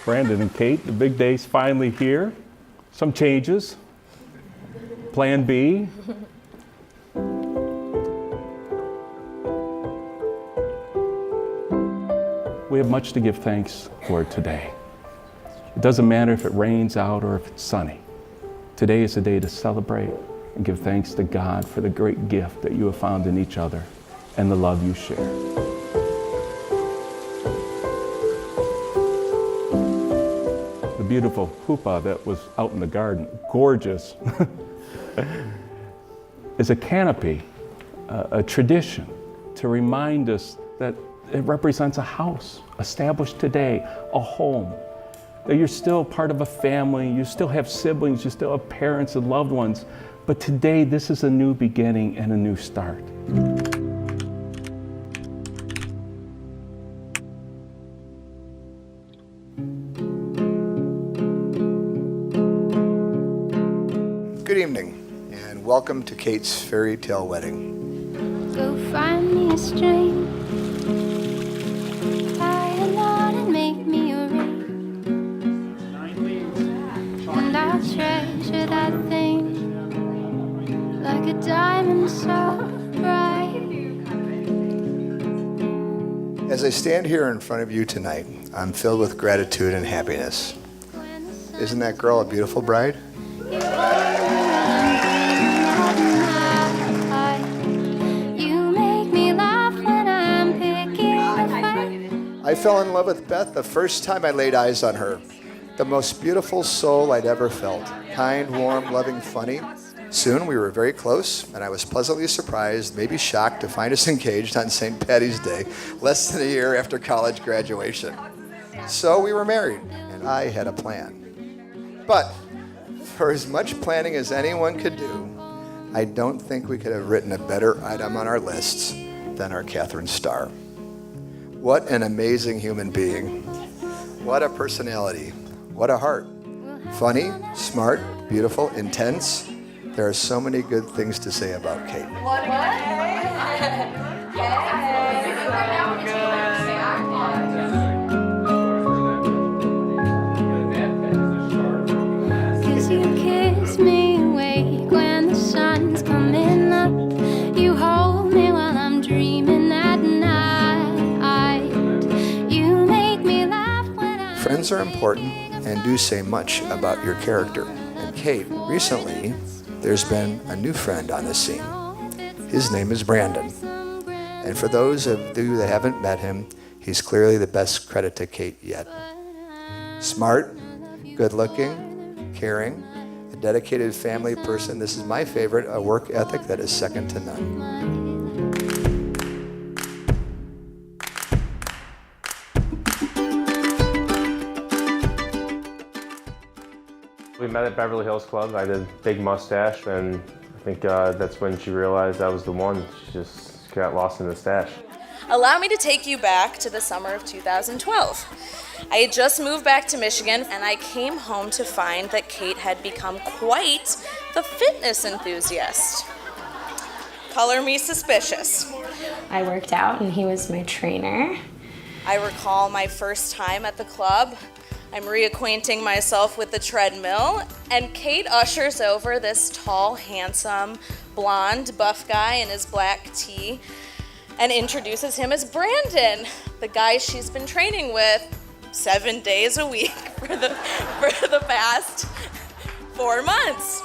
Brandon and Kate, the big day's finally here. Some changes. Plan B. We have much to give thanks for today. It doesn't matter if it rains out or if it's sunny. Today is a day to celebrate and give thanks to God for the great gift that you have found in each other and the love you share. The beautiful hoopah that was out in the garden, gorgeous, is a canopy, a tradition to remind us that it represents a house established today, a home, that you're still part of a family, you still have siblings, you still have parents and loved ones, but today this is a new beginning and a new start. Good evening, and welcome to Kate's fairy tale wedding. Go find me a string, tie a knot and make me a ring, and I'll treasure that thing like a diamond so bright. As I stand here in front of you tonight, I'm filled with gratitude and happiness. Isn't that girl a beautiful bride? I fell in love with Beth the first time I laid eyes on her. The most beautiful soul I'd ever felt. Kind, warm, loving, funny. Soon we were very close, and I was pleasantly surprised, maybe shocked, to find us engaged on St. Patty's Day, less than a year after college graduation. So we were married, and I had a plan. But for as much planning as anyone could do, I don't think we could have written a better item on our lists than our Catherine Starr. What an amazing human being. What a personality. What a heart. Funny, smart, beautiful, intense. There are so many good things to say about Kate. Cause you kiss me awake when the sun's coming up. You hold me while I'm dreaming at night. You make me laugh when I'm Friends are important and do say much about your character. And Kate, recently, there's been a new friend on the scene. His name is Brandon. And for those of you that haven't met him, he's clearly the best credit to Kate yet. Smart, good-looking, caring, a dedicated family person. This is my favorite, a work ethic that is second to none. We met at Beverly Hills Club. I did big mustache, and I think that's when she realized I was the one. She just got lost in the stash. Allow me to take you back to the summer of 2012. I had just moved back to Michigan, and I came home to find that Kate had become quite the fitness enthusiast. Color me suspicious. I worked out, and he was my trainer. I recall my first time at the club. I'm reacquainting myself with the treadmill, and Kate ushers over this tall, handsome, blonde, buff guy in his black tee and introduces him as Brandon, the guy she's been training with 7 days a week for the past 4 months.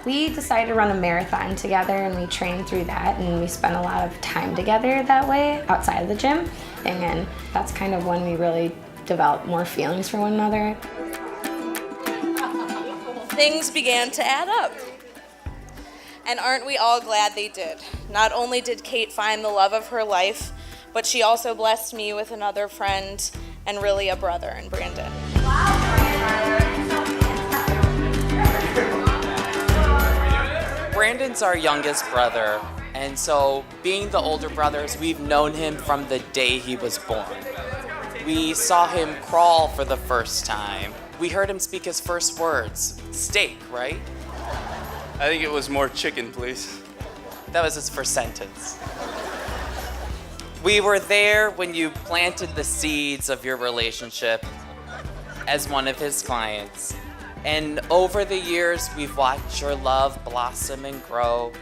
We decided to run a marathon together, and we trained through that, and we spent a lot of time together that way outside of the gym, and that's kind of when we really developed more feelings for one another. Things began to add up. And aren't we all glad they did? Not only did Kate find the love of her life, but she also blessed me with another friend and really a brother in Brandon. Brandon's our youngest brother, and so being the older brothers, we've known him from the day he was born. We saw him crawl for the first time. We heard him speak his first words, steak, right? I think it was more chicken, please. That was his first sentence. We were there when you planted the seeds of your relationship as one of his clients. And over the years, we've watched your love blossom and grow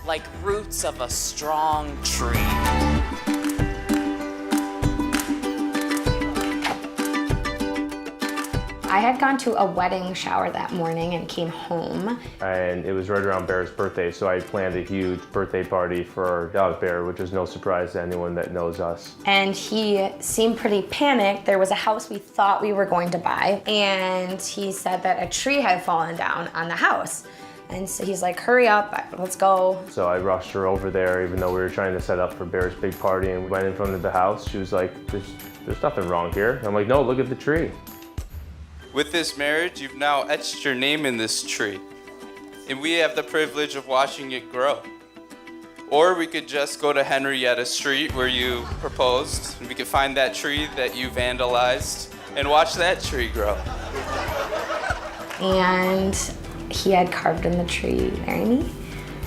like roots of a strong tree. I had gone to a wedding shower that morning and came home. And it was right around Bear's birthday, so I planned a huge birthday party for our dog Bear, which is no surprise to anyone that knows us. And he seemed pretty panicked. There was a house we thought we were going to buy, and he said that a tree had fallen down on the house. And so he's like, hurry up, let's go. So I rushed her over there, even though we were trying to set up for Bear's big party, and went in front of the house. She was like, there's nothing wrong here. I'm like, no, look at the tree. With this marriage, you've now etched your name in this tree, and we have the privilege of watching it grow. Or we could just go to Henrietta Street where you proposed, and we could find that tree that you vandalized and watch that tree grow. And he had carved in the tree, "Marry me,"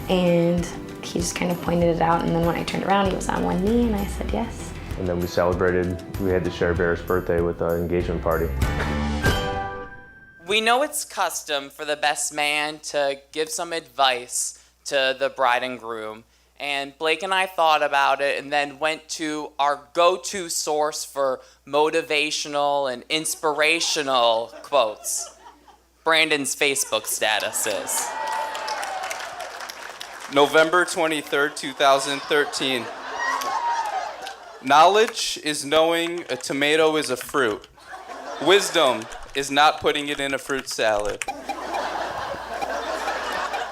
and he just kind of pointed it out, and then when I turned around, he was on one knee, and I said yes. And then we celebrated, we had to share Bear's birthday with an engagement party. We know it's custom for the best man to give some advice to the bride and groom. And Blake and I thought about it and then went to our go-to source for motivational and inspirational quotes, Brandon's Facebook statuses. November 23rd, 2013. Knowledge is knowing a tomato is a fruit. Wisdom is not putting it in a fruit salad.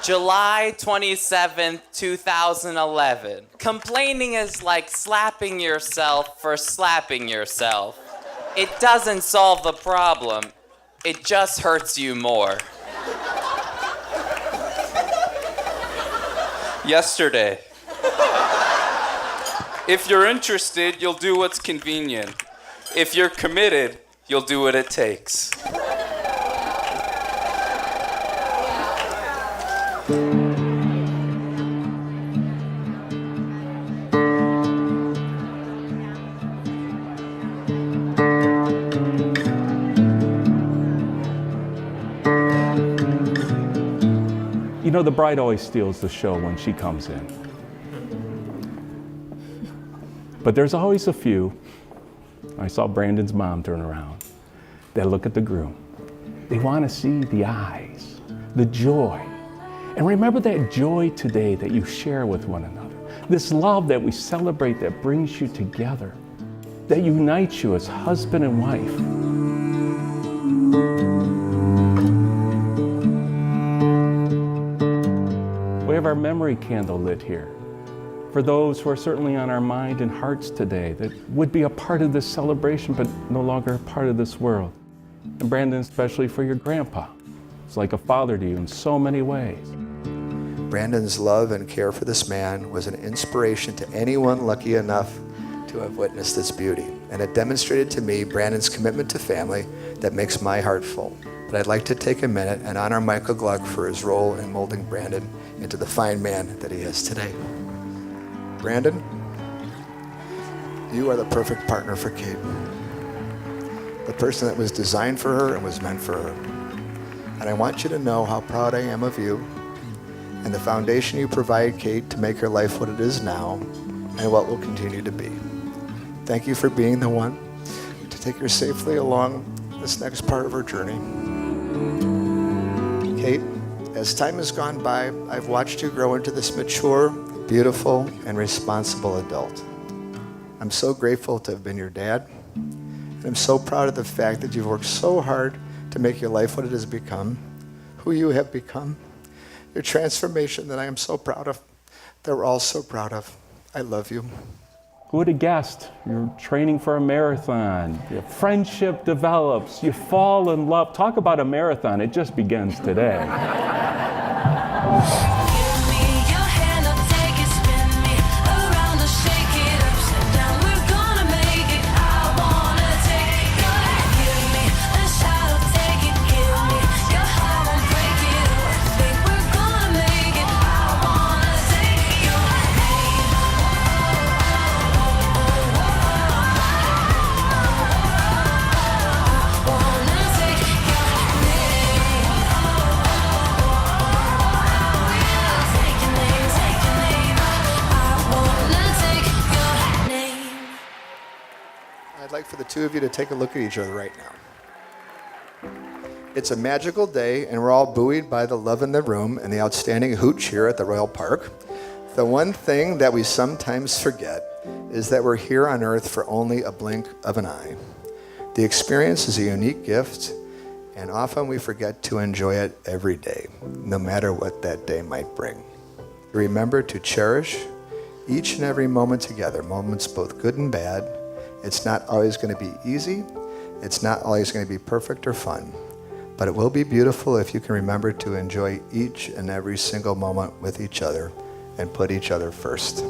July 27th, 2011. Complaining is like slapping yourself for slapping yourself. It doesn't solve the problem. It just hurts you more. Yesterday. If you're interested, you'll do what's convenient. If you're committed, you'll do what it takes. You know, the bride always steals the show when she comes in. But there's always a few. I saw Brandon's mom turn around. They look at the groom. They want to see the eyes, the joy. And remember that joy today that you share with one another. This love that we celebrate that brings you together, that unites you as husband and wife. We have our memory candle lit here for those who are certainly on our mind and hearts today that would be a part of this celebration but no longer a part of this world. And Brandon, especially for your grandpa. It's like a father to you in so many ways. Brandon's love and care for this man was an inspiration to anyone lucky enough to have witnessed its beauty. And it demonstrated to me Brandon's commitment to family that makes my heart full. But I'd like to take a minute and honor Michael Gluck for his role in molding Brandon into the fine man that he is today. Brandon, you are the perfect partner for Kate. The person that was designed for her and was meant for her. And I want you to know how proud I am of you and the foundation you provide Kate to make her life what it is now and what will continue to be. Thank you for being the one to take her safely along this next part of her journey. Kate, as time has gone by, I've watched you grow into this mature, beautiful, and responsible adult. I'm so grateful to have been your dad. And I'm so proud of the fact that you've worked so hard to make your life what it has become, who you have become, your transformation that I am so proud of, that we're all so proud of. I love you. Who would have guessed? You're training for a marathon. Your friendship develops. You fall in love. Talk about a marathon. It just begins today. like for the two of you to take a look at each other right now. It's a magical day, and we're all buoyed by the love in the room and the outstanding hooch here at the Royal Park. The one thing that we sometimes forget is that we're here on Earth for only a blink of an eye. The experience is a unique gift, and often we forget to enjoy it every day, no matter what that day might bring. Remember to cherish each and every moment together, moments both good and bad. It's not always going to be easy. It's not always going to be perfect or fun. But it will be beautiful if you can remember to enjoy each and every single moment with each other and put each other first.